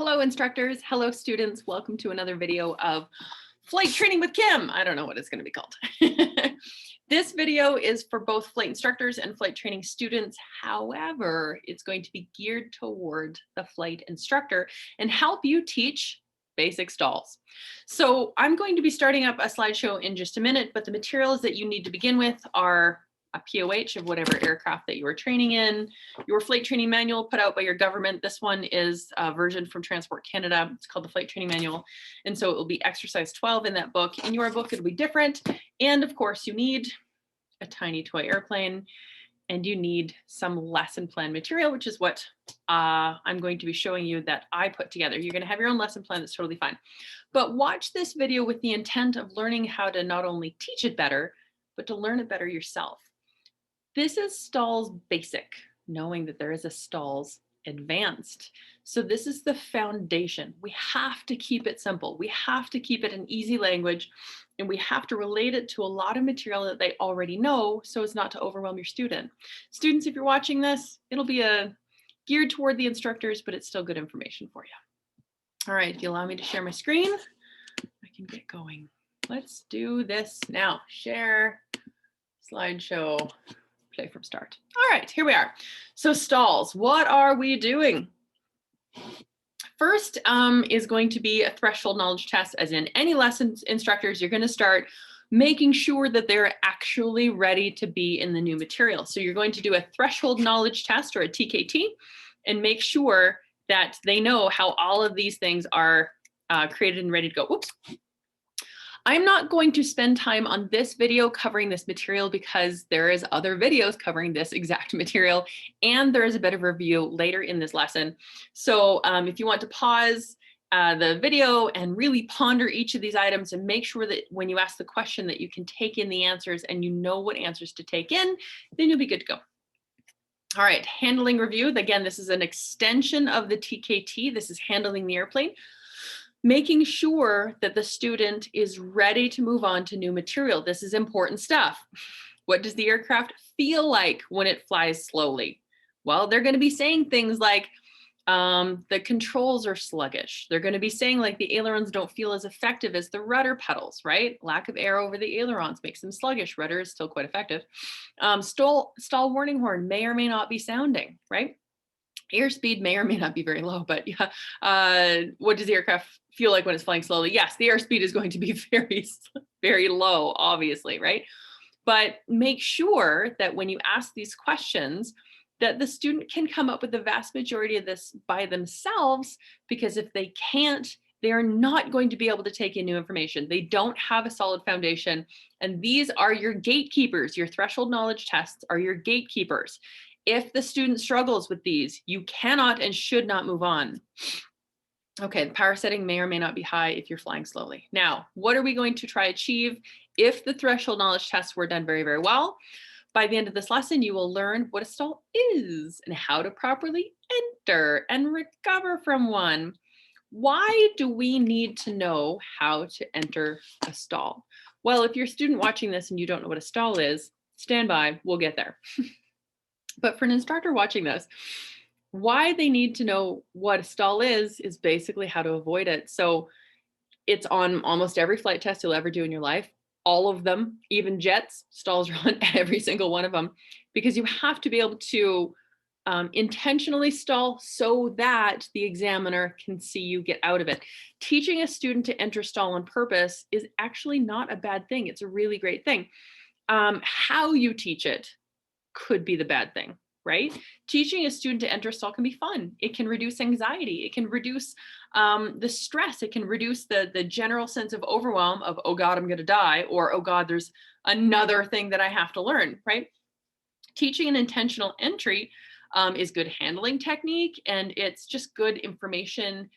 Hello instructors, hello students, welcome to another video of Flight Training with Kim. I don't know what it's going to be called. This video is for both flight instructors and flight training students. However, it's going to be geared toward the flight instructor and help you teach basic stalls. So I'm going to be starting up a slideshow in just a minute, but the materials that you need to begin with are a POH of whatever aircraft that you are training in, your flight training manual put out by your government. This one is a version from Transport Canada. It's called the Flight Training Manual. And so it will be exercise 12 in that book. In your book, it'll be different. And of course, you need a tiny toy airplane and you need some lesson plan material, which is what I'm going to be showing you that I put together. You're going to have your own lesson plan. That's totally fine. But watch this video with the intent of learning how to not only teach it better, but to learn it better yourself. This is STALS Basic, knowing that there is a STALS Advanced. So this is the foundation. We have to keep it simple. We have to keep it in easy language, and we have to relate it to a lot of material that they already know so as not to overwhelm your student. Students, if you're watching this, it'll be geared toward the instructors, but it's still good information for you. All right, if you allow me to share my screen, I can get going. Let's do this now. Share, slideshow. Play from start. All right, here we are. So stalls, what are we doing? First is going to be a threshold knowledge test, as in any lessons instructors, you're going to start making sure that they're actually ready to be in the new material. So you're going to do a threshold knowledge test or a TKT and make sure that they know how all of these things are created and ready to go. Whoops. I'm not going to spend time on this video covering this material because there is other videos covering this exact material, and there is a bit of review later in this lesson. So if you want to pause the video and really ponder each of these items and make sure that when you ask the question that you can take in the answers and you know what answers to take in, then you'll be good to go. All right, handling review. Again, this is an extension of the TKT. This is handling the airplane. Making sure that the student is ready to move on to new material. This is important stuff. What does the aircraft feel like when it flies slowly? Well, they're going to be saying things like the controls are sluggish. They're going to be saying like the ailerons don't feel as effective as the rudder pedals, right? Lack of air over the ailerons makes them sluggish. Rudder is still quite effective. Stall warning horn may or may not be sounding, right? Airspeed may or may not be very low, but yeah, what does the aircraft feel like when it's flying slowly? Yes, the airspeed is going to be very, very low, obviously, right? But make sure that when you ask these questions, that the student can come up with the vast majority of this by themselves, because if they can't, they are not going to be able to take in new information. They don't have a solid foundation, and these are your gatekeepers. Your threshold knowledge tests are your gatekeepers. If the student struggles with these, you cannot and should not move on. Okay, the power setting may or may not be high if you're flying slowly. Now, what are we going to try achieve if the threshold knowledge tests were done very, very well? By the end of this lesson, you will learn what a stall is and how to properly enter and recover from one. Why do we need to know how to enter a stall? Well, if you're a student watching this and you don't know what a stall is, stand by, we'll get there. But for an instructor watching this, why they need to know what a stall is basically how to avoid it. So it's on almost every flight test you'll ever do in your life. All of them, even jets, stalls are on every single one of them, because you have to be able to intentionally stall so that the examiner can see you get out of it. Teaching a student to enter stall on purpose is actually not a bad thing. It's a really great thing. How you teach it could be the bad thing, right? Teaching a student to enter stall can be fun. It can reduce anxiety. It can reduce the stress. It can reduce the general sense of overwhelm of, oh God, I'm going to die, or, oh God, there's another thing that I have to learn, right? Teaching an intentional entry is good handling technique, and it's just good information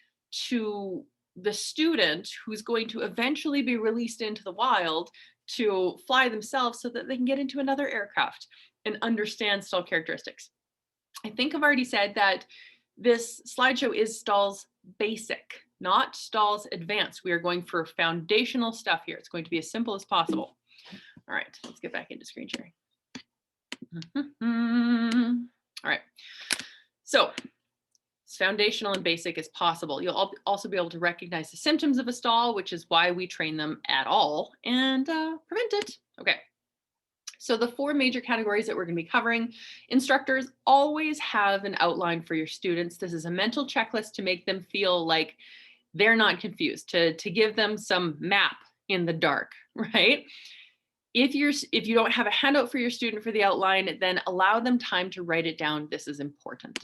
to the student who's going to eventually be released into the wild to fly themselves so that they can get into another aircraft and understand stall characteristics. I think I've already said that this slideshow is STALS Basic, not STALS Advanced. We are going for foundational stuff here. It's going to be as simple as possible. All right, let's get back into screen sharing. All right, so as foundational and basic as possible. You'll also be able to recognize the symptoms of a stall, which is why we train them at all, and prevent it. Okay. So the 4 major categories that we're going to be covering, instructors always have an outline for your students. This is a mental checklist to make them feel like they're not confused, to give them some map in the dark, right? If you don't have a handout for your student for the outline, then allow them time to write it down. This is important.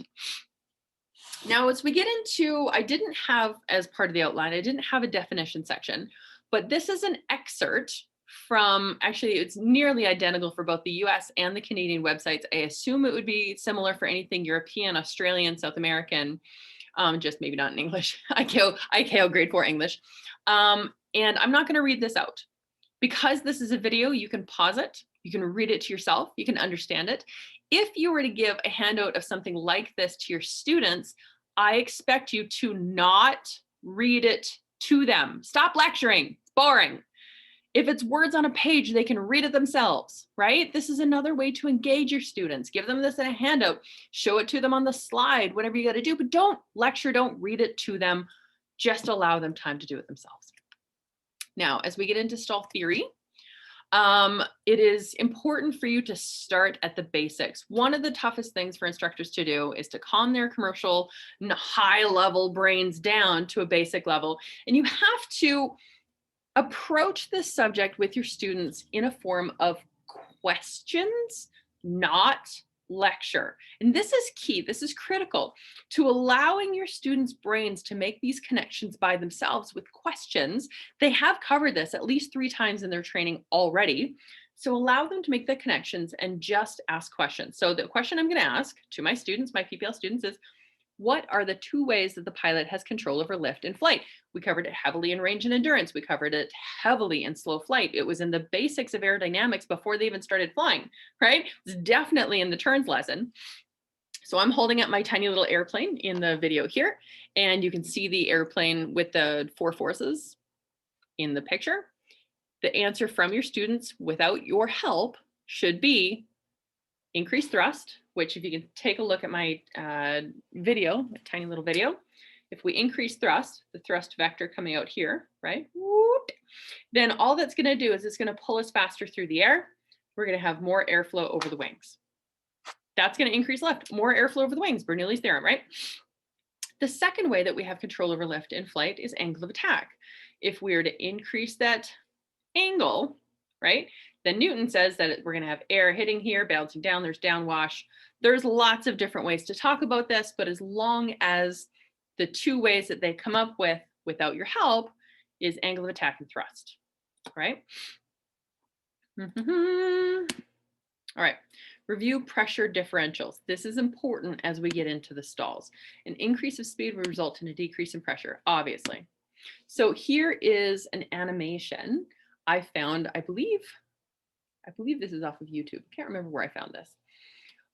Now, as we get into, I didn't have, as part of the outline, I didn't have a definition section, but this is an excerpt from, actually, it's nearly identical for both the US and the Canadian websites. I assume it would be similar for anything European, Australian, South American, just maybe not in English, ICAO grade 4 English. And I'm not gonna read this out. Because this is a video, you can pause it, you can read it to yourself, you can understand it. If you were to give a handout of something like this to your students, I expect you to not read it to them. Stop lecturing, it's boring. If it's words on a page, they can read it themselves, right? This is another way to engage your students. Give them this in a handout, show it to them on the slide, whatever you gotta do, but don't lecture, don't read it to them, just allow them time to do it themselves. Now, as we get into stall theory, it is important for you to start at the basics. One of the toughest things for instructors to do is to calm their commercial high level brains down to a basic level. And you have to approach this subject with your students in a form of questions, not lecture. And this is key, this is critical to allowing your students' brains to make these connections by themselves with questions. They have covered this at least 3 times in their training already. So allow them to make the connections and just ask questions. So the question I'm going to ask to my students, my PPL students, is what are the 2 ways that the pilot has control over lift and flight? We covered it heavily in range and endurance. We covered it heavily in slow flight. It was in the basics of aerodynamics before they even started flying, right? It's definitely in the turns lesson. So I'm holding up my tiny little airplane in the video here, and you can see the airplane with the 4 forces in the picture. The answer from your students without your help should be increased thrust, which if you can take a look at my video, my tiny little video, if we increase thrust, the thrust vector coming out here, right? Whoop, then all that's gonna do is it's gonna pull us faster through the air. We're gonna have more airflow over the wings. That's gonna increase lift, more airflow over the wings, Bernoulli's theorem, right? The second way that we have control over lift in flight is angle of attack. If we were to increase that angle, right? Then Newton says that we're going to have air hitting here, bouncing down, there's downwash. There's lots of different ways to talk about this, but as long as the 2 ways that they come up with without your help is angle of attack and thrust, right? All right, review pressure differentials. This is important as we get into the stalls. An increase of speed will result in a decrease in pressure, obviously. So here is an animation I found, I believe this is off of YouTube. Can't remember where I found this,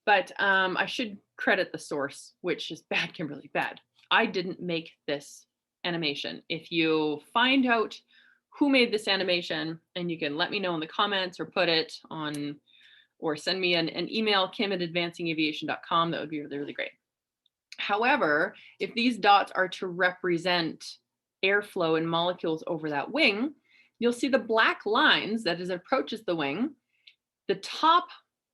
but I should credit the source, which is bad, Kimberly, bad. I didn't make this animation. If you find out who made this animation, and you can let me know in the comments or put it on, or send me an email, kim@advancingaviation.com, that would be really, really great. However, if these dots are to represent airflow and molecules over that wing, you'll see the black lines that as it approaches the wing, the top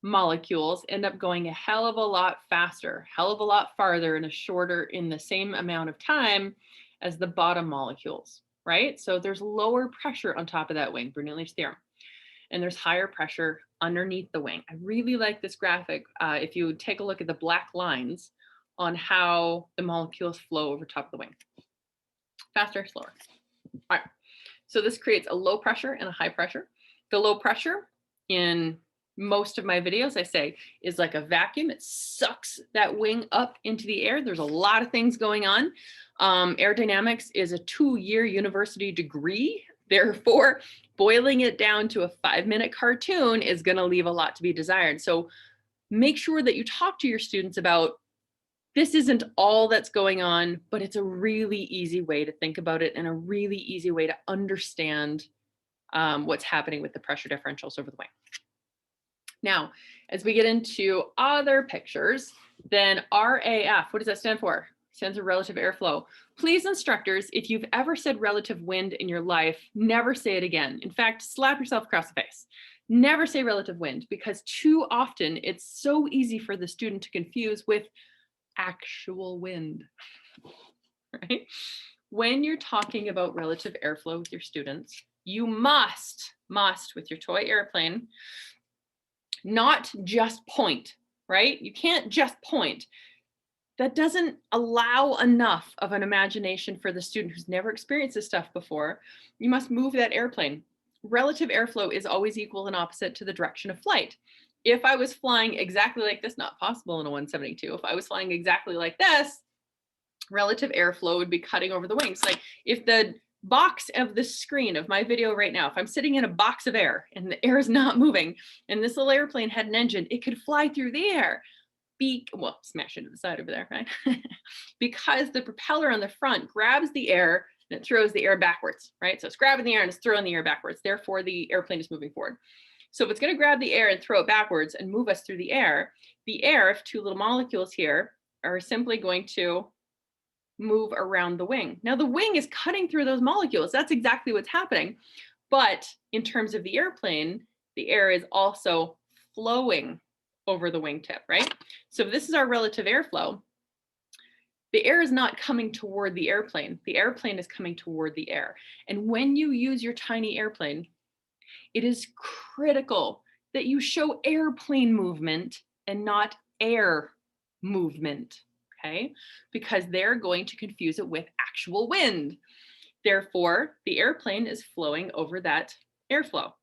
molecules end up going a hell of a lot faster, hell of a lot farther in the same amount of time as the bottom molecules, right? So there's lower pressure on top of that wing, Bernoulli's theorem, and there's higher pressure underneath the wing. I really like this graphic. If you take a look at the black lines on how the molecules flow over top of the wing. Faster, slower. All right, so this creates a low pressure and a high pressure. The low pressure in most of my videos, I say, is like a vacuum. It sucks that wing up into the air. There's a lot of things going on. Aerodynamics is a 2-year university degree. Therefore, boiling it down to a 5-minute cartoon is going to leave a lot to be desired. So make sure that you talk to your students about this isn't all that's going on, but it's a really easy way to think about it and a really easy way to understand what's happening with the pressure differentials over the wing. Now, as we get into other pictures, then RAF, what does that stand for? stands for relative airflow. Please, instructors, if you've ever said relative wind in your life, never say it again. In fact, slap yourself across the face. Never say relative wind, because too often it's so easy for the student to confuse with actual wind, right? When you're talking about relative airflow with your students, you must, with your toy airplane, not just point, right? You can't just point. That doesn't allow enough of an imagination for the student who's never experienced this stuff before. You must move that airplane. Relative airflow is always equal and opposite to the direction of flight. If I was flying exactly like this, not possible in a 172, if I was flying exactly like this, relative airflow would be cutting over the wings. Like if the box of the screen of my video right now, if I'm sitting in a box of air and the air is not moving and this little airplane had an engine, it could fly through the air. Well, smash into the side over there, right? Because the propeller on the front grabs the air and it throws the air backwards, right? So it's grabbing the air and it's throwing the air backwards. Therefore, the airplane is moving forward. So if it's going to grab the air and throw it backwards and move us through the air, if two little molecules here are simply going to move around the wing. Now the wing is cutting through those molecules. That's exactly what's happening. But in terms of the airplane, the air is also flowing over the wingtip, right? So if this is our relative airflow, the air is not coming toward the airplane. The airplane is coming toward the air. And when you use your tiny airplane, it is critical that you show airplane movement and not air movement, okay? Because they're going to confuse it with actual wind. Therefore, the airplane is flowing over that airflow.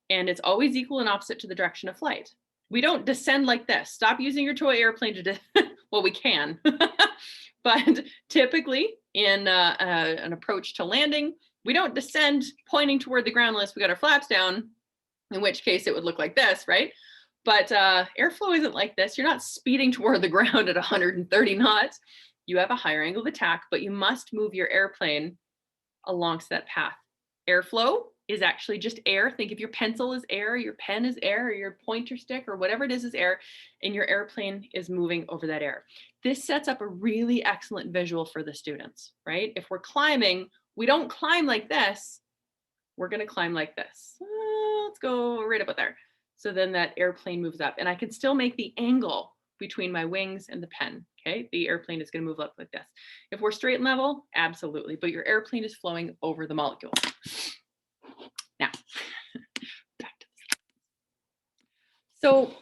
And it's always equal and opposite to the direction of flight. We don't descend like this. Stop using your toy airplane to, well, we can. But typically in an approach to landing, we don't descend pointing toward the ground unless we got our flaps down, in which case it would look like this, right? But airflow isn't like this. You're not speeding toward the ground at 130 knots. You have a higher angle of attack, but you must move your airplane along that path. Airflow is actually just air. Think of your pencil as air, your pen is air, or your pointer stick, or whatever it is air, and your airplane is moving over that air. This sets up a really excellent visual for the students, right? If we're climbing, we don't climb like this. We're going to climb like this. Let's go right up there. So then that airplane moves up, and I can still make the angle between my wings and the pen. Okay, the airplane is going to move up like this. If we're straight and level, absolutely, but your airplane is flowing over the molecules. Now, back to this. So,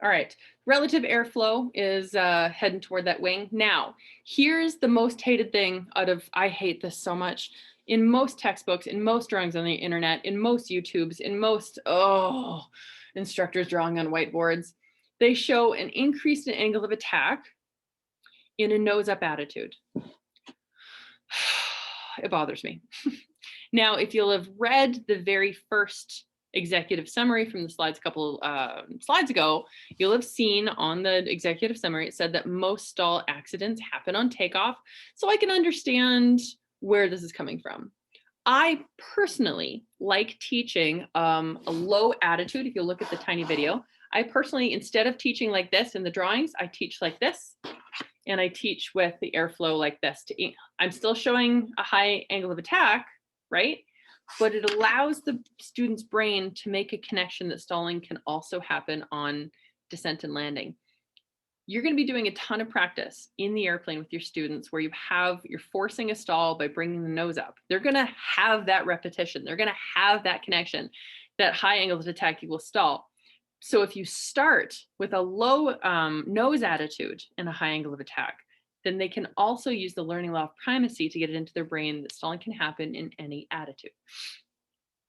all right, relative airflow is heading toward that wing. Now, here's the most hated thing out of, I hate this so much, in most textbooks, in most drawings on the internet, in most YouTubes, in most, instructors drawing on whiteboards, they show an increased angle of attack in a nose-up attitude. It bothers me. Now, if you'll have read the very first executive summary from the slides a couple slides ago, you'll have seen on the executive summary, it said that most stall accidents happen on takeoff. So I can understand where this is coming from. I personally like teaching a low attitude. If you look at the tiny video, I personally, instead of teaching like this in the drawings, I teach like this. And I teach with the airflow like this. I'm still showing a high angle of attack, right? But it allows the student's brain to make a connection that stalling can also happen on descent and landing. You're going to be doing a ton of practice in the airplane with your students where you're forcing a stall by bringing the nose up. They're going to have that repetition. They're going to have that connection, that high angle of attack equals stall. So if you start with a low nose attitude and a high angle of attack, then they can also use the learning law of primacy to get it into their brain that stalling can happen in any attitude.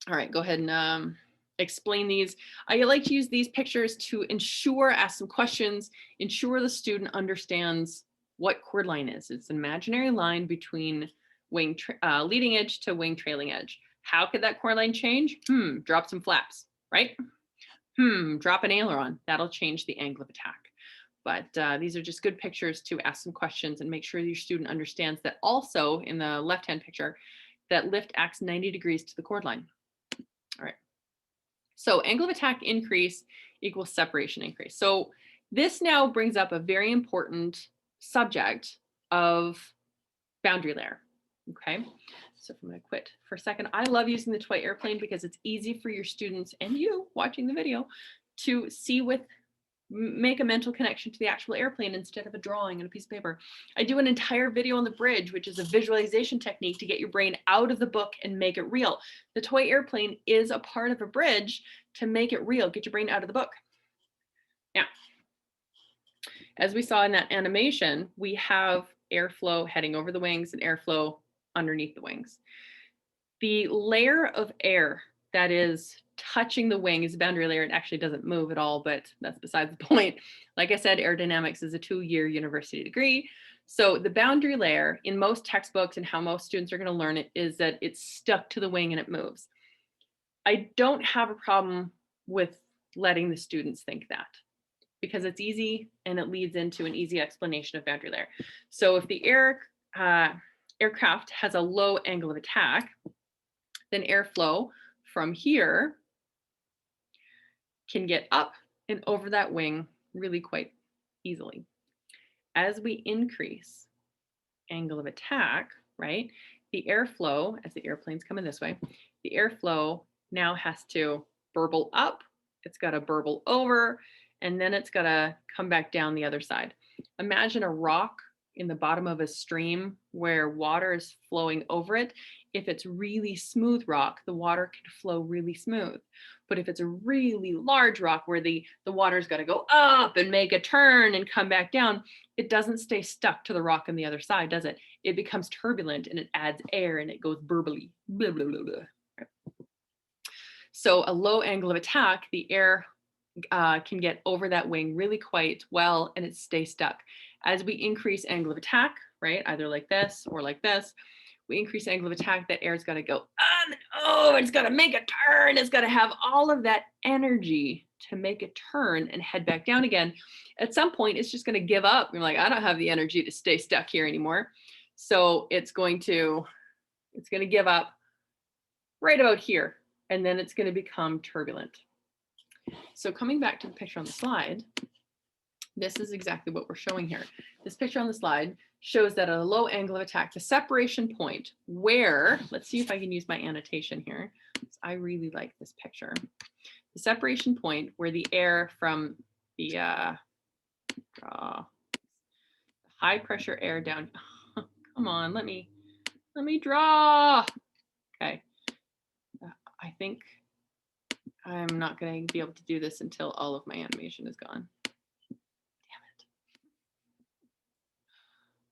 All right, go ahead and explain these. I like to use these pictures to ask some questions, ensure the student understands what chord line is. It's an imaginary line between wing leading edge to wing trailing edge. How could that chord line change? Drop some flaps, right? Drop an aileron. That'll change the angle of attack. But these are just good pictures to ask some questions and make sure your student understands that also in the left-hand picture, that lift acts 90 degrees to the chord line. All right. So angle of attack increase equals separation increase. So This now brings up a very important subject of boundary layer. Okay, so I'm going to quit for a second. I love using the toy airplane because it's easy for your students and you watching the video to see make a mental connection to the actual airplane instead of a drawing on a piece of paper. I do an entire video on the bridge, which is a visualization technique to get your brain out of the book and make it real. The toy airplane is a part of a bridge to make it real, get your brain out of the book. Now, as we saw in that animation, we have airflow heading over the wings and airflow underneath the wings. The layer of air that is touching the wing is a boundary layer. It actually doesn't move at all, but that's besides the point. Like I said, aerodynamics is a 2-year university degree. So the boundary layer in most textbooks and how most students are going to learn it is that it's stuck to the wing and it moves. I don't have a problem with letting the students think that because it's easy and it leads into an easy explanation of boundary layer. So if the aircraft has a low angle of attack, then airflow from here can get up and over that wing really quite easily. As we increase angle of attack, right, the airflow, as the airplane's coming this way, the airflow now has to burble up, it's got to burble over, and then it's got to come back down the other side. Imagine a rock in the bottom of a stream where water is flowing over it. If it's really smooth rock, the water can flow really smooth. But if it's a really large rock where the water's got to go up and make a turn and come back down, it doesn't stay stuck to the rock on the other side, does it? It becomes turbulent and it adds air and it goes burbly. Blah, blah, blah, blah. So a low angle of attack, the air can get over that wing really quite well and it stays stuck. As we increase angle of attack, right, either like this or like this, we increase angle of attack, that air's got to go, oh, it's got to make a turn. It's got to have all of that energy to make a turn and head back down again. At some point, it's just going to give up. You're like, I don't have the energy to stay stuck here anymore. So it's going to give up right about here, and then it's going to become turbulent. So coming back to the picture on the slide, this is exactly what we're showing here. This picture on the slide shows that at a low angle of attack, the separation point where, let's see if I can use my annotation here. I really like this picture. The separation point where the air from the high pressure air down, come on, let me draw. Okay, I think I'm not going to be able to do this until all of my animation is gone.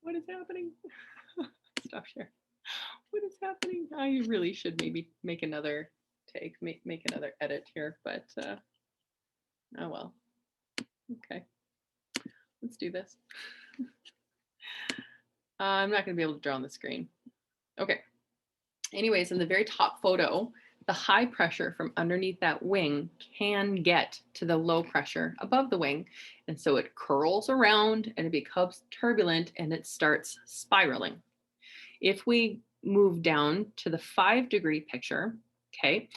What is happening? Stop share. What is happening? I really should maybe make another take, make another edit here, but oh well. Okay, let's do this. I'm not going to be able to draw on the screen. Okay. Anyways, in the very top photo, the high pressure from underneath that wing can get to the low pressure above the wing. And so it curls around and it becomes turbulent and it starts spiraling. If we move down to the 5-degree picture, okay,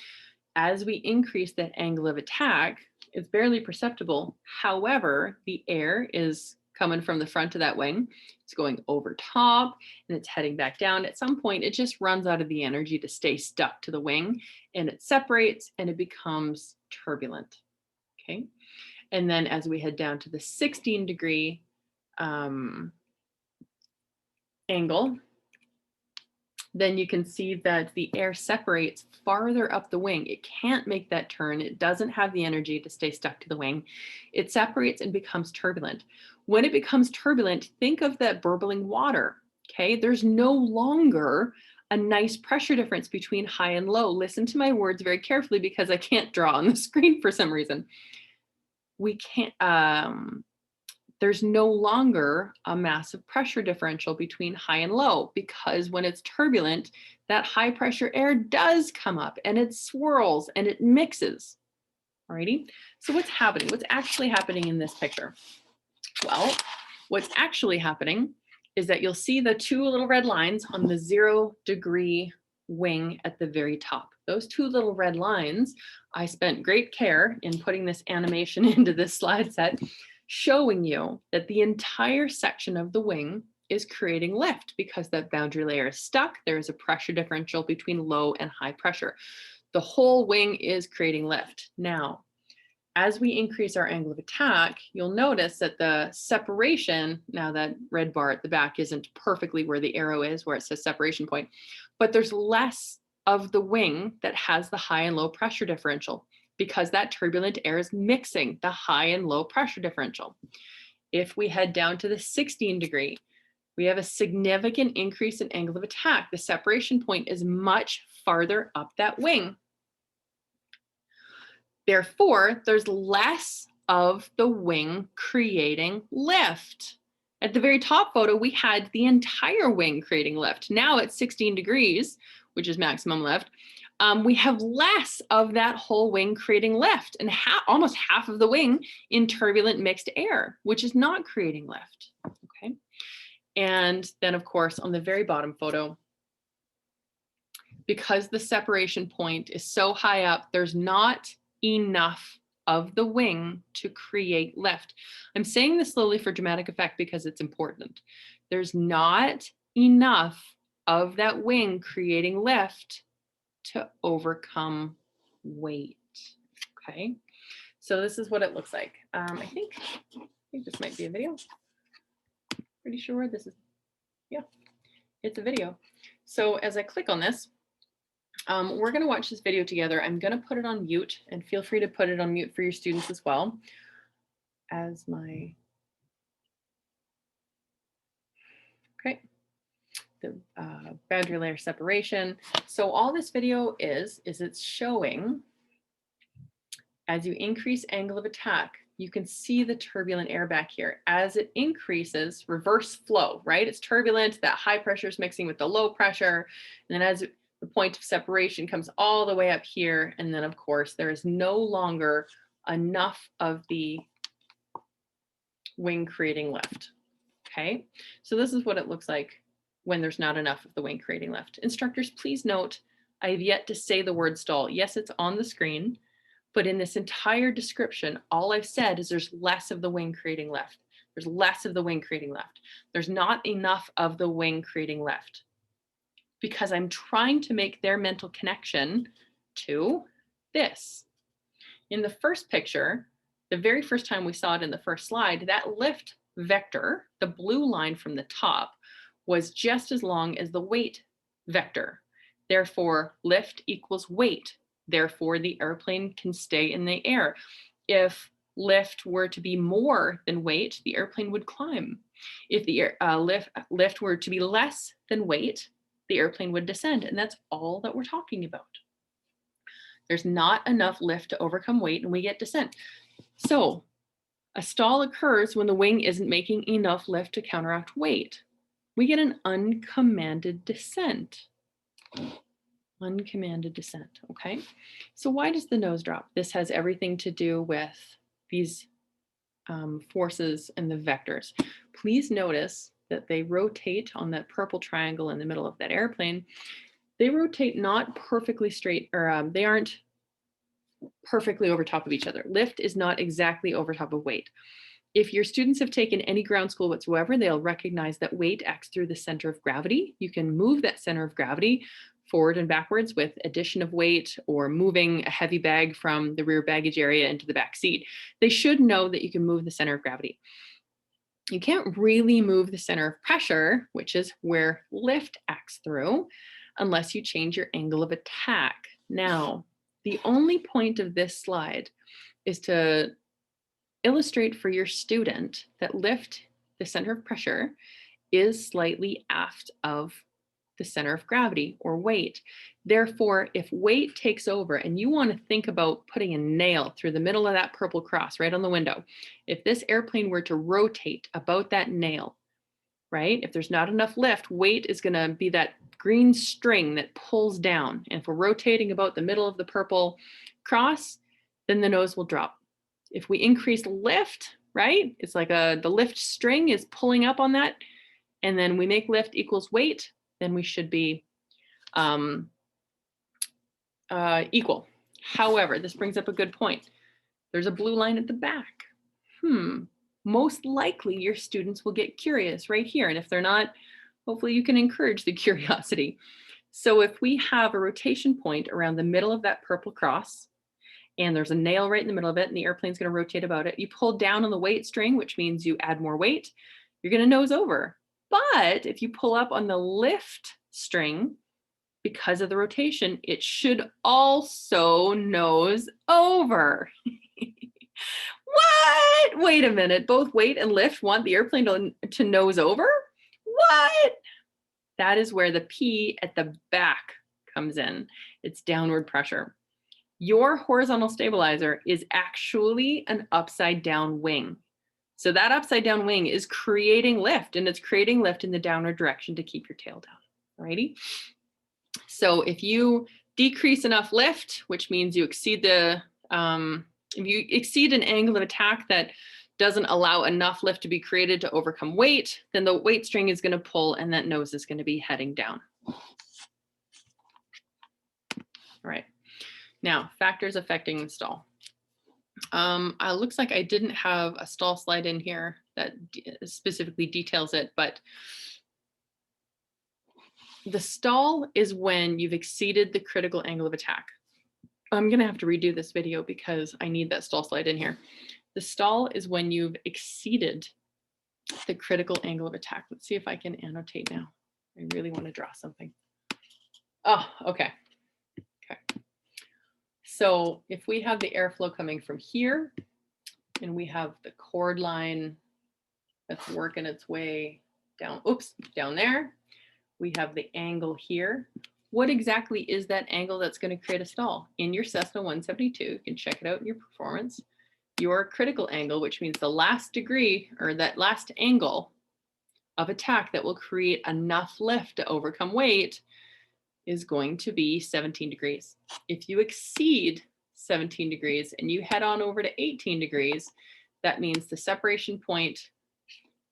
as we increase that angle of attack, it's barely perceptible. However, the air is coming from the front of that wing. It's going over top and it's heading back down. At some point, it just runs out of the energy to stay stuck to the wing and it separates and it becomes turbulent. Okay. And then as we head down to the 16-degree angle, then you can see that the air separates farther up the wing. It can't make that turn. It doesn't have the energy to stay stuck to the wing. It separates and becomes turbulent. When it becomes turbulent, think of that burbling water, okay? There's no longer a nice pressure difference between high and low. Listen to my words very carefully because I can't draw on the screen for some reason. We can't, there's no longer a massive pressure differential between high and low because when it's turbulent, that high pressure air does come up and it swirls and it mixes. Alrighty, so what's happening? What's actually happening in this picture? Well, what's actually happening is that you'll see the 2 little red lines on the 0-degree wing at the very top. Those 2 little red lines, I spent great care in putting this animation into this slide set, showing you that the entire section of the wing is creating lift because that boundary layer is stuck. There is a pressure differential between low and high pressure. The whole wing is creating lift. Now, as we increase our angle of attack, you'll notice that the separation, now that red bar at the back isn't perfectly where the arrow is, where it says separation point, but there's less of the wing that has the high and low pressure differential because that turbulent air is mixing the high and low pressure differential. If we head down to the 16 degree, we have a significant increase in angle of attack. The separation point is much farther up that wing. Therefore, there's less of the wing creating lift. At the very top photo, we had the entire wing creating lift. Now at 16 degrees, which is maximum lift, we have less of that whole wing creating lift and almost half of the wing in turbulent mixed air, which is not creating lift, okay? And then of course, on the very bottom photo, because the separation point is so high up, there's not enough of the wing to create lift. I'm saying this slowly for dramatic effect because it's important. There's not enough of that wing creating lift to overcome weight. Okay, so this is what it looks like. I think this might be a video. Pretty sure this is, yeah, it's a video. So as I click on this, we're going to watch this video together. I'm going to put it on mute, and feel free to put it on mute for your students as well as my, okay, the boundary layer separation. So all this video is it's showing as you increase angle of attack, you can see the turbulent air back here. As it increases, reverse flow, right? It's turbulent, that high pressure is mixing with the low pressure. And then as the point of separation comes all the way up here. And then of course, there is no longer enough of the wing creating lift. Okay, so this is what it looks like when there's not enough of the wing creating lift. Instructors, please note, I have yet to say the word stall. Yes, it's on the screen, but in this entire description, all I've said is there's less of the wing creating lift. There's less of the wing creating lift. There's not enough of the wing creating lift because I'm trying to make their mental connection to this. In the first picture, the very first time we saw it in the first slide, that lift vector, the blue line from the top, was just as long as the weight vector. Therefore, lift equals weight. Therefore, the airplane can stay in the air. If lift were to be more than weight, the airplane would climb. If the lift were to be less than weight, the airplane would descend. And that's all that we're talking about. There's not enough lift to overcome weight and we get descent. So a stall occurs when the wing isn't making enough lift to counteract weight. We get an uncommanded descent. Uncommanded descent, okay? So why does the nose drop? This has everything to do with these forces and the vectors. Please notice that they rotate on that purple triangle in the middle of that airplane. They rotate not perfectly straight, or they aren't perfectly over top of each other. Lift is not exactly over top of weight. If your students have taken any ground school whatsoever, they'll recognize that weight acts through the center of gravity. You can move that center of gravity forward and backwards with addition of weight or moving a heavy bag from the rear baggage area into the back seat. They should know that you can move the center of gravity. You can't really move the center of pressure, which is where lift acts through, unless you change your angle of attack. Now, the only point of this slide is to illustrate for your student that lift, the center of pressure, is slightly aft of the center of gravity or weight. Therefore, if weight takes over and you want to think about putting a nail through the middle of that purple cross right on the window, if this airplane were to rotate about that nail, right? If there's not enough lift, weight is going to be that green string that pulls down. And if we're rotating about the middle of the purple cross, then the nose will drop. If we increase lift, right? It's like the lift string is pulling up on that, and then we make lift equals weight, then we should be equal. However, this brings up a good point. There's a blue line at the back. most likely your students will get curious right here. And if they're not, hopefully you can encourage the curiosity. So if we have a rotation point around the middle of that purple cross, and there's a nail right in the middle of it, and the airplane's going to rotate about it, you pull down on the weight string, which means you add more weight, you're going to nose over. But if you pull up on the lift string, because of the rotation, it should also nose over. What? Wait a minute. Both weight and lift want the airplane to nose over? What? That is where the P at the back comes in. It's downward pressure. Your horizontal stabilizer is actually an upside down wing. So that upside down wing is creating lift, and it's creating lift in the downward direction to keep your tail down. Alrighty. So if you decrease enough lift, which means you exceed the, if you exceed an angle of attack that doesn't allow enough lift to be created to overcome weight, then the weight string is going to pull and that nose is going to be heading down. All right. Now, factors affecting the stall. Looks like I didn't have a stall slide in here that specifically details it, but the stall is when you've exceeded the critical angle of attack. I'm going to have to redo this video because I need that stall slide in here. The stall is when you've exceeded the critical angle of attack. Let's see if I can annotate now. I really want to draw something. Oh, okay. Okay. So if we have the airflow coming from here and we have the chord line that's working its way down, down there. We have the angle here. What exactly is that angle that's going to create a stall? In your Cessna 172, you can check it out in your performance. Your critical angle, which means the last degree or that last angle of attack that will create enough lift to overcome weight, is going to be 17 degrees. If you exceed 17 degrees and you head on over to 18 degrees, that means the separation point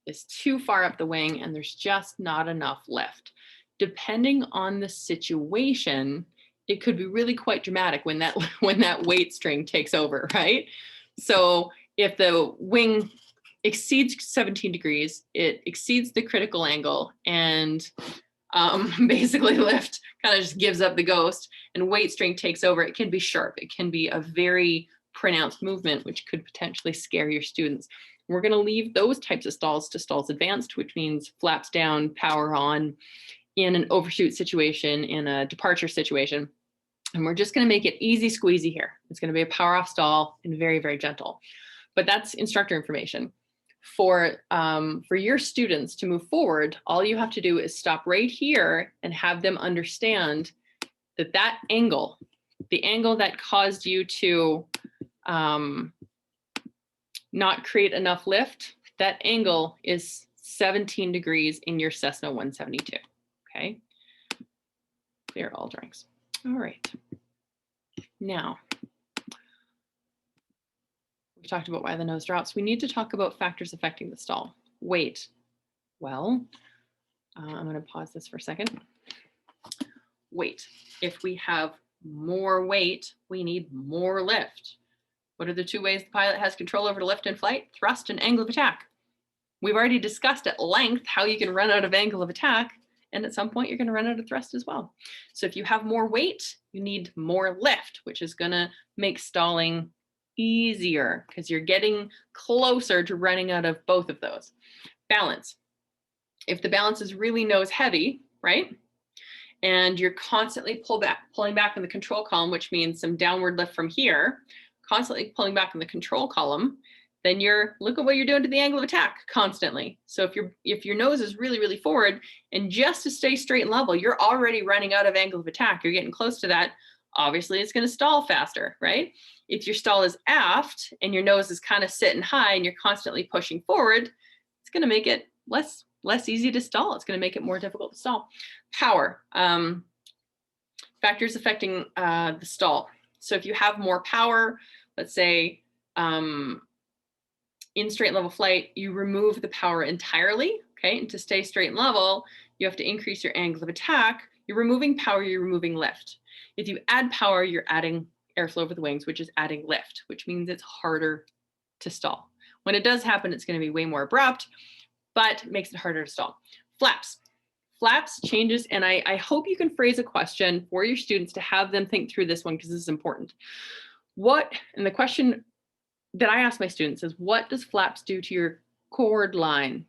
is too far up the wing and there's just not enough lift. Depending on the situation, it could be really quite dramatic when that weight string takes over, right? So if the wing exceeds 17 degrees, it exceeds the critical angle, and basically lift kind of just gives up the ghost and weight string takes over, it can be sharp. It can be a very pronounced movement, which could potentially scare your students. We're going to leave those types of stalls to stalls advanced, which means flaps down, power on, in an overshoot situation, in a departure situation. And we're just going to make it easy squeezy here. It's going to be a power off stall and very, very gentle. But that's instructor information. For your students to move forward, all you have to do is stop right here and have them understand that that angle, the angle that caused you to not create enough lift, that angle is 17 degrees in your Cessna 172, okay? They're all drawings. All right. Now, we talked about why the nose drops. We need to talk about factors affecting the stall. Weight. Well, I'm going to pause this for a second. Weight. If we have more weight, we need more lift. What are the two ways the pilot has control over the lift in flight? Thrust and angle of attack. We've already discussed at length how you can run out of angle of attack, and at some point you're going to run out of thrust as well. So if you have more weight, you need more lift, which is going to make stalling easier because you're getting closer to running out of both of those. Balance. If the balance is really nose heavy, right? And you're constantly pulling back in the control column, which means some downward lift from here, constantly pulling back in the control column, then look at what you're doing to the angle of attack constantly. So if your nose is really, really forward, and just to stay straight and level, you're already running out of angle of attack, you're getting close to that, obviously it's going to stall faster, right? If your stall is aft and your nose is kind of sitting high and you're constantly pushing forward, it's going to make it less easy to stall. It's going to make it more difficult to stall. Power. Factors affecting the stall. So if you have more power, let's say in straight level flight, you remove the power entirely, okay? And to stay straight and level, you have to increase your angle of attack. You're removing power, you're removing lift. If you add power, you're adding airflow over the wings, which is adding lift, which means it's harder to stall. When it does happen, it's going to be way more abrupt, but makes it harder to stall. Flaps. Flaps changes, and I hope you can phrase a question for your students to have them think through this one because this is important. And the question that I ask my students is, what does flaps do to your chord line?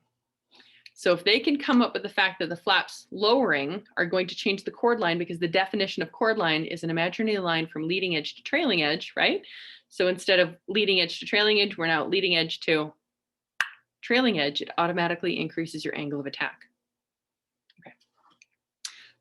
So if they can come up with the fact that the flaps lowering are going to change the chord line, because the definition of chord line is an imaginary line from leading edge to trailing edge, right? So instead of leading edge to trailing edge, we're now leading edge to trailing edge. It automatically increases your angle of attack. Okay.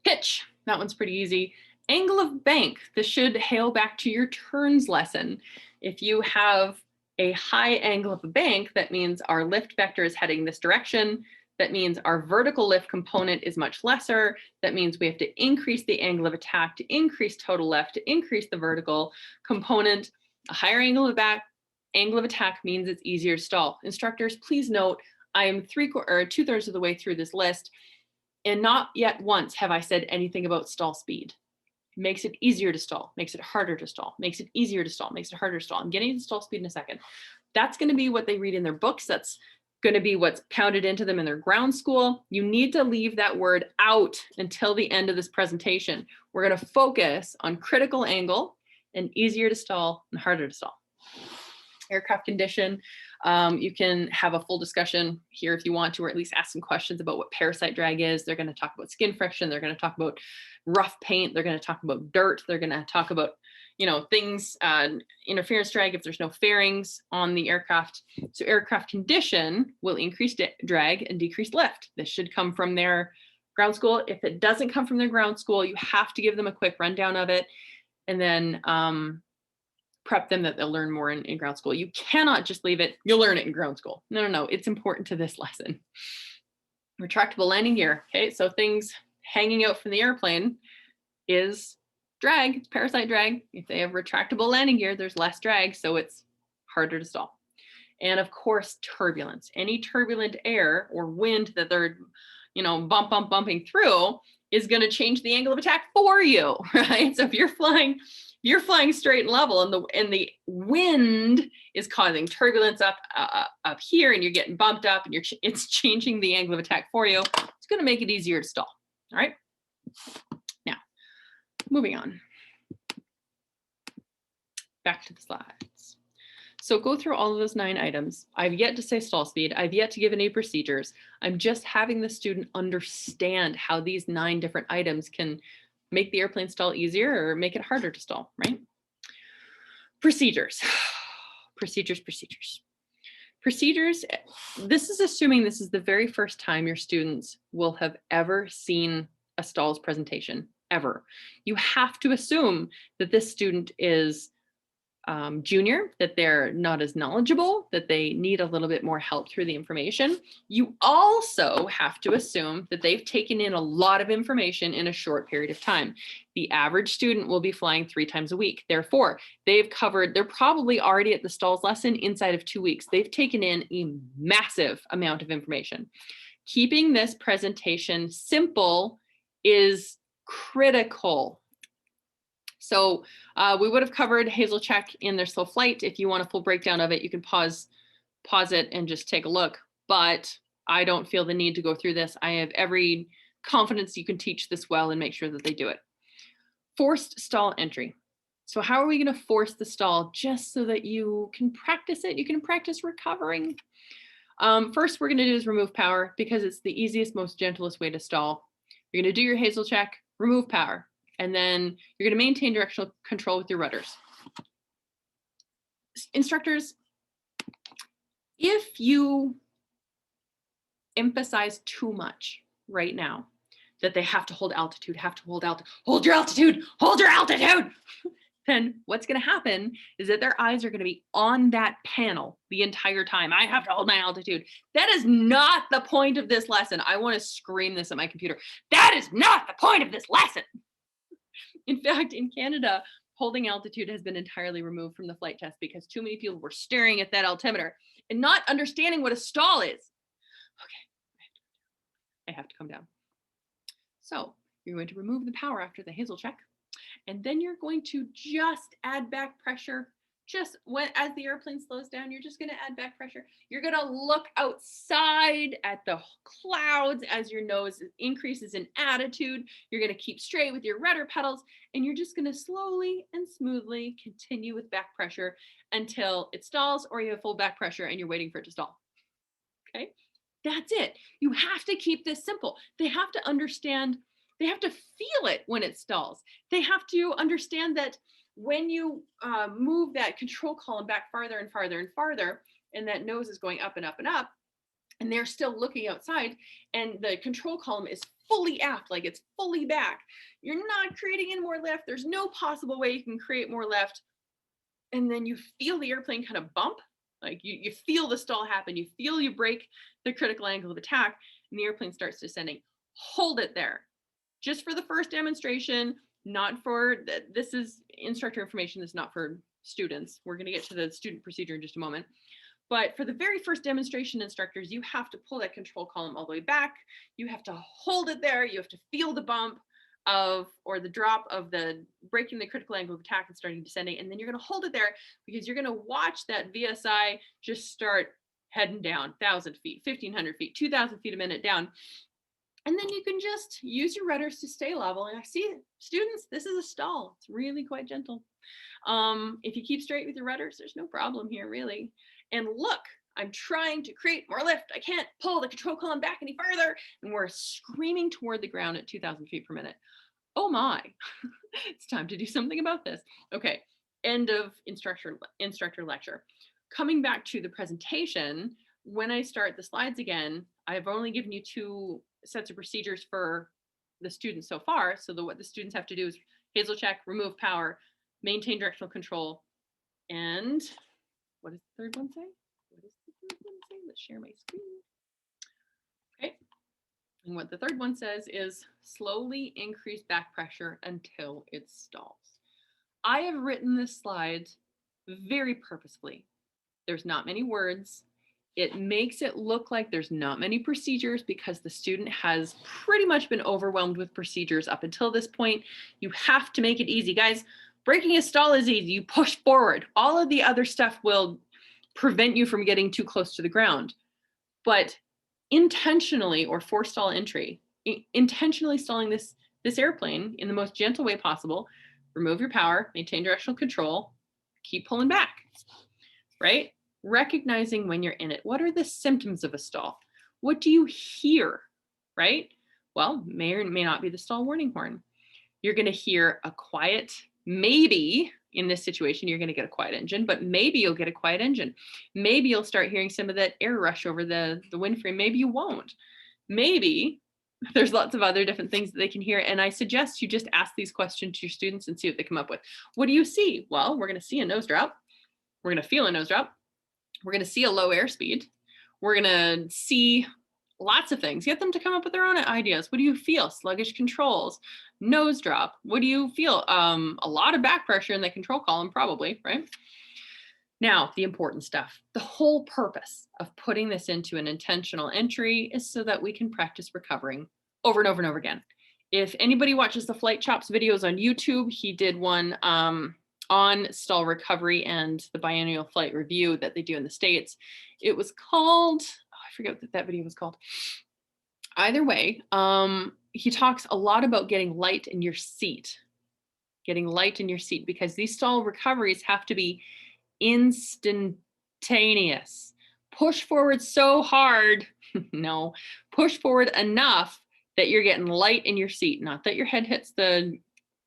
Pitch, that one's pretty easy. Angle of bank, this should hail back to your turns lesson. If you have a high angle of a bank, that means our lift vector is heading this direction. That means our vertical lift component is much lesser. That means we have to increase the angle of attack to increase total lift, to increase the vertical component. A higher angle of attack means it's easier to stall. Instructors, please note, I am 2/3 of the way through this list, and not yet once have I said anything about stall speed. Makes it easier to stall, makes it harder to stall, makes it easier to stall, makes it harder to stall. I'm getting to stall speed in a second. That's going to be what they read in their books. That's going to be what's pounded into them in their ground school. You need to leave that word out until the end of this presentation. We're going to focus on critical angle and easier to stall and harder to stall. Aircraft condition. You can have a full discussion here if you want to, or at least ask some questions about what parasite drag is. They're going to talk about skin friction. They're going to talk about rough paint. They're going to talk about dirt. They're going to talk about, things, interference drag if there's no fairings on the aircraft. So aircraft condition will increase drag and decrease lift. This should come from their ground school. If it doesn't come from their ground school, you have to give them a quick rundown of it, and then prep them that they'll learn more in ground school. You cannot just leave it, you'll learn it in ground school. No, it's important to this lesson. Retractable landing gear. Okay, so things hanging out from the airplane is drag, it's parasite drag. If they have retractable landing gear, there's less drag, so it's harder to stall. And of course, turbulence. Any turbulent air or wind that they're, bumping through is going to change the angle of attack for you, right? So if you're flying straight and level, and the wind is causing turbulence up here, and you're getting bumped up, and it's changing the angle of attack for you. It's going to make it easier to stall. All right. Now, moving on. Back to the slides. So go through all of those 9 items. I've yet to say stall speed. I've yet to give any procedures. I'm just having the student understand how these 9 different items can make the airplane stall easier or make it harder to stall, right? Procedures. Procedures, this is assuming this is the very first time your students will have ever seen a stalls presentation, ever. You have to assume that this student is junior, that they're not as knowledgeable, that they need a little bit more help through the information. You also have to assume that they've taken in a lot of information in a short period of time. The average student will be flying 3 times a week. Therefore, they're probably already at the stalls lesson inside of 2 weeks. They've taken in a massive amount of information. Keeping this presentation simple is critical. So we would have covered Hazelcheck in their slow flight. If you want a full breakdown of it, you can pause it and just take a look. But I don't feel the need to go through this. I have every confidence you can teach this well and make sure that they do it. Forced stall entry. So how are we going to force the stall just so that you can practice it? You can practice recovering. First, we're going to do is remove power, because it's the easiest, most gentlest way to stall. You're going to do your Hazelcheck, remove power. And then you're going to maintain directional control with your rudders. Instructors, if you emphasize too much right now that they have to hold altitude, hold your altitude, then what's going to happen is that their eyes are going to be on that panel the entire time. I have to hold my altitude. That is not the point of this lesson. I want to scream this at my computer. That is not the point of this lesson. In fact, in Canada, holding altitude has been entirely removed from the flight test because too many people were staring at that altimeter and not understanding what a stall is. Okay, I have to come down. So you're going to remove the power after the Hazelcheck, and then you're going to just add back pressure just as the airplane slows down, you're just going to add back pressure. You're going to look outside at the clouds as your nose increases in attitude. You're going to keep straight with your rudder pedals, and you're just going to slowly and smoothly continue with back pressure until it stalls or you have full back pressure and you're waiting for it to stall. Okay, that's it. You have to keep this simple. They have to understand, they have to feel it when it stalls. They have to understand that when you move that control column back farther and farther and farther, and that nose is going up and up and up, and they're still looking outside, and the control column is fully aft, like it's fully back, you're not creating any more lift. There's no possible way you can create more lift. And then you feel the airplane kind of bump, like you feel the stall happen, you feel you break the critical angle of attack, and the airplane starts descending. Hold it there. Just for the first demonstration, not for, this is instructor information, this is not for students. We're going to get to the student procedure in just a moment. But for the very first demonstration, instructors, you have to pull that control column all the way back. You have to hold it there. You have to feel the bump of, or the drop of the breaking the critical angle of attack and starting descending. And then you're going to hold it there because you're going to watch that VSI just start heading down 1,000 feet, 1,500 feet, 2,000 feet a minute down. And then you can just use your rudders to stay level. And I see students, this is a stall. It's really quite gentle. If you keep straight with your rudders, there's no problem here really. And look, I'm trying to create more lift. I can't pull the control column back any farther. And we're screaming toward the ground at 2,000 feet per minute. Oh my, it's time to do something about this. Okay, end of instructor lecture. Coming back to the presentation, when I start the slides again, I've only given you 2 sets of procedures for the students so far. So what the students have to do is Hazel check, remove power, maintain directional control, and what does the third one say? What does the third one say? Let's share my screen. Okay. And what the third one says is slowly increase back pressure until it stalls. I have written this slide very purposefully. There's not many words. It makes it look like there's not many procedures because the student has pretty much been overwhelmed with procedures up until this point. You have to make it easy. Guys, breaking a stall is easy. You push forward. All of the other stuff will prevent you from getting too close to the ground. But intentionally, or forced stall entry, intentionally stalling this airplane in the most gentle way possible, remove your power, maintain directional control, keep pulling back, right? Recognizing when you're in it. What are the symptoms of a stall? What do you hear, right? Well, may or may not be the stall warning horn. You're going to hear a quiet, maybe in this situation, you're going to get a quiet engine, but maybe you'll get a quiet engine. Maybe you'll start hearing some of that air rush over the wind frame. Maybe you won't. Maybe there's lots of other different things that they can hear. And I suggest you just ask these questions to your students and see what they come up with. What do you see? Well, we're going to see a nose drop. We're going to feel a nose drop. We're going to see a low airspeed. We're going to see lots of things. Get them to come up with their own ideas. What do you feel? Sluggish controls, nose drop. What do you feel? A lot of back pressure in the control column, probably, right? Now, the important stuff. The whole purpose of putting this into an intentional entry is so that we can practice recovering over and over and over again. If anybody watches the Flight Chops videos on YouTube, he did one on stall recovery and the biennial flight review that they do in the States. It was called, I forget what that video was called. Either way, he talks a lot about getting light in your seat, because these stall recoveries have to be instantaneous. Push forward so hard, no, push forward enough that you're getting light in your seat, not that your head hits the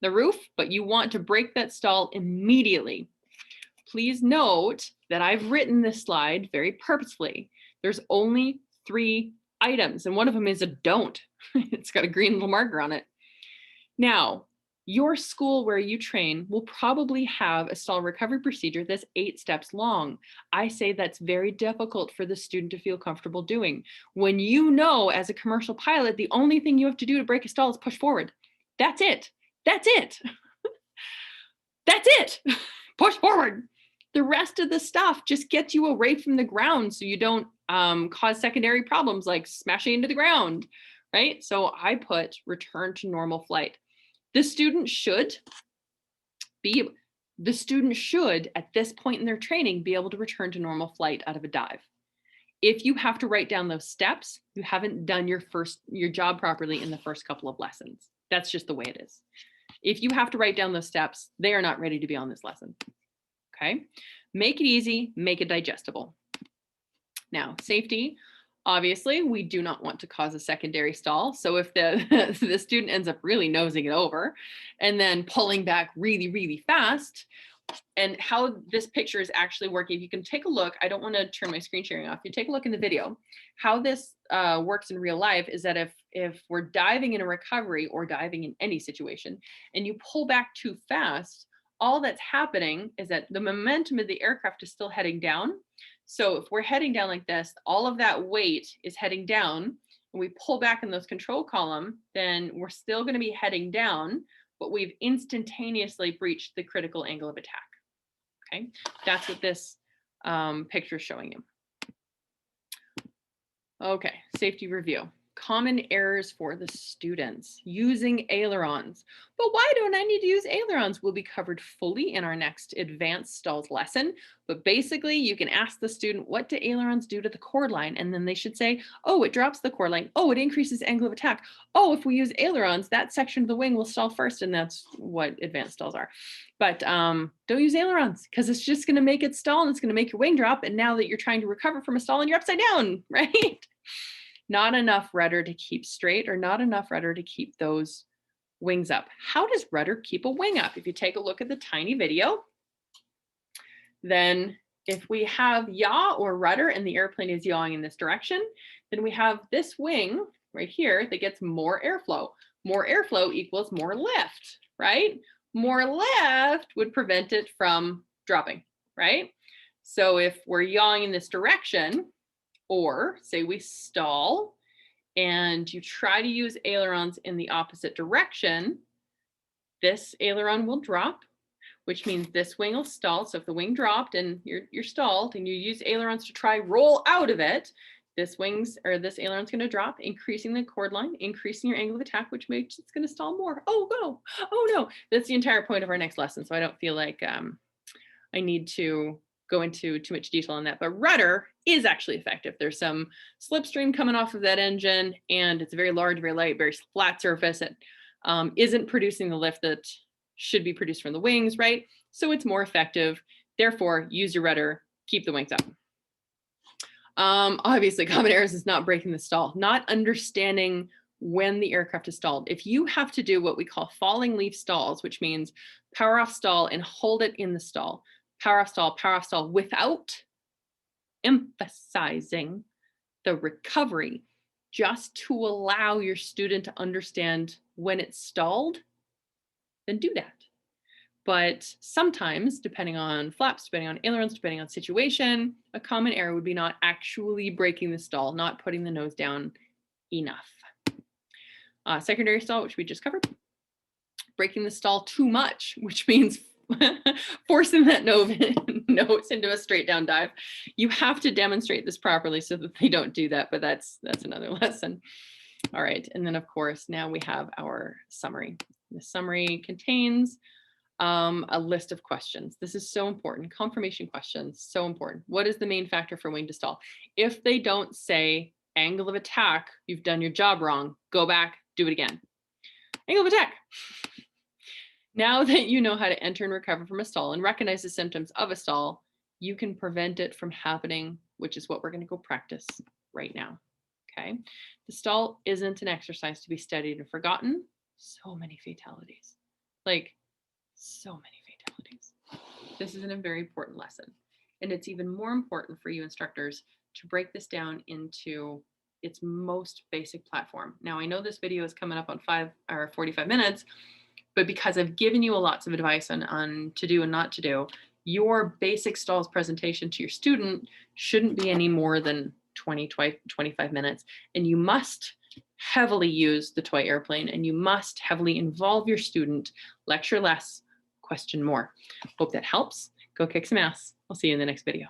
roof, but you want to break that stall immediately. Please note that I've written this slide very purposefully. There's only 3 items, and one of them is a don't. It's got a green little marker on it. Now, your school where you train will probably have a stall recovery procedure that's 8 steps long. I say that's very difficult for the student to feel comfortable doing. When you know, as a commercial pilot, the only thing you have to do to break a stall is push forward. That's it. That's it. That's it. Push forward. The rest of the stuff just gets you away from the ground so you don't cause secondary problems like smashing into the ground, right? So I put return to normal flight. The student should be the student should, at this point in their training, be able to return to normal flight out of a dive. If you have to write down those steps, you haven't done your job properly in the first couple of lessons. That's just the way it is. If you have to write down those steps, they are not ready to be on this lesson. Okay, make it easy, make it digestible. Now, safety. Obviously, we do not want to cause a secondary stall. So if the student ends up really nosing it over and then pulling back really, really fast, and how this picture is actually working, if you can take a look, I don't want to turn my screen sharing off. If you take a look in the video, how this works in real life is that if we're diving in a recovery or diving in any situation and you pull back too fast, all that's happening is that the momentum of the aircraft is still heading down. So if we're heading down like this, all of that weight is heading down, and we pull back in those control column, then we're still going to be heading down, but we've instantaneously breached the critical angle of attack. Okay, that's what this picture is showing you. Okay, safety review. Common errors for the students using ailerons. But why don't I need to use ailerons? Will be covered fully in our next advanced stalls lesson. But basically, you can ask the student, what do ailerons do to the chord line? And then they should say, oh, it drops the chord line. Oh, it increases angle of attack. Oh, if we use ailerons, that section of the wing will stall first. And that's what advanced stalls are. But don't use ailerons because it's just going to make it stall and it's going to make your wing drop. And now that you're trying to recover from a stall and you're upside down, right? Not enough rudder to keep straight or not enough rudder to keep those wings up. How does rudder keep a wing up? If you take a look at the tiny video, then if we have yaw or rudder and the airplane is yawing in this direction, then we have this wing right here that gets more airflow. More airflow equals more lift, right? More lift would prevent it from dropping, right? So if we're yawing in this direction, or say we stall and you try to use ailerons in the opposite direction, this aileron will drop, which means this wing will stall. So if the wing dropped and you're stalled and you use ailerons to try roll out of it, this aileron's going to drop, increasing the chord line, increasing your angle of attack, which makes it's going to stall more. Oh no, oh no. That's the entire point of our next lesson. So I don't feel like I need to go into too much detail on that, but rudder is actually effective. There's some slipstream coming off of that engine and it's a very large, very light, very flat surface. It isn't producing the lift that should be produced from the wings, right? So it's more effective. Therefore, use your rudder, keep the wings up. Obviously, common errors is not breaking the stall, not understanding when the aircraft is stalled. If you have to do what we call falling leaf stalls, which means power off stall and hold it in the stall, power off stall without emphasizing the recovery, just to allow your student to understand when it's stalled, then do that. But sometimes, depending on flaps, depending on ailerons, depending on situation, a common error would be not actually breaking the stall, not putting the nose down enough. Secondary stall, which we just covered. Breaking the stall too much, which means forcing that nose into a straight down dive. You have to demonstrate this properly so that they don't do that, but that's another lesson. All right, and then of course, now we have our summary. The summary contains a list of questions. This is so important. Confirmation questions, so important. What is the main factor for wing to stall? If they don't say angle of attack, you've done your job wrong. Go back, do it again. Angle of attack. Now that you know how to enter and recover from a stall and recognize the symptoms of a stall, you can prevent it from happening, which is what we're going to go practice right now. Okay. The stall isn't an exercise to be studied and forgotten. So many fatalities, like so many fatalities. This is a very important lesson. And it's even more important for you instructors to break this down into its most basic platform. Now, I know this video is coming up on 45 minutes, but because I've given you lots of advice on to do and not to do, your basic stalls presentation to your student shouldn't be any more than 25 minutes. And you must heavily use the toy airplane and you must heavily involve your student. Lecture less, question more. Hope that helps. Go kick some ass. I'll see you in the next video.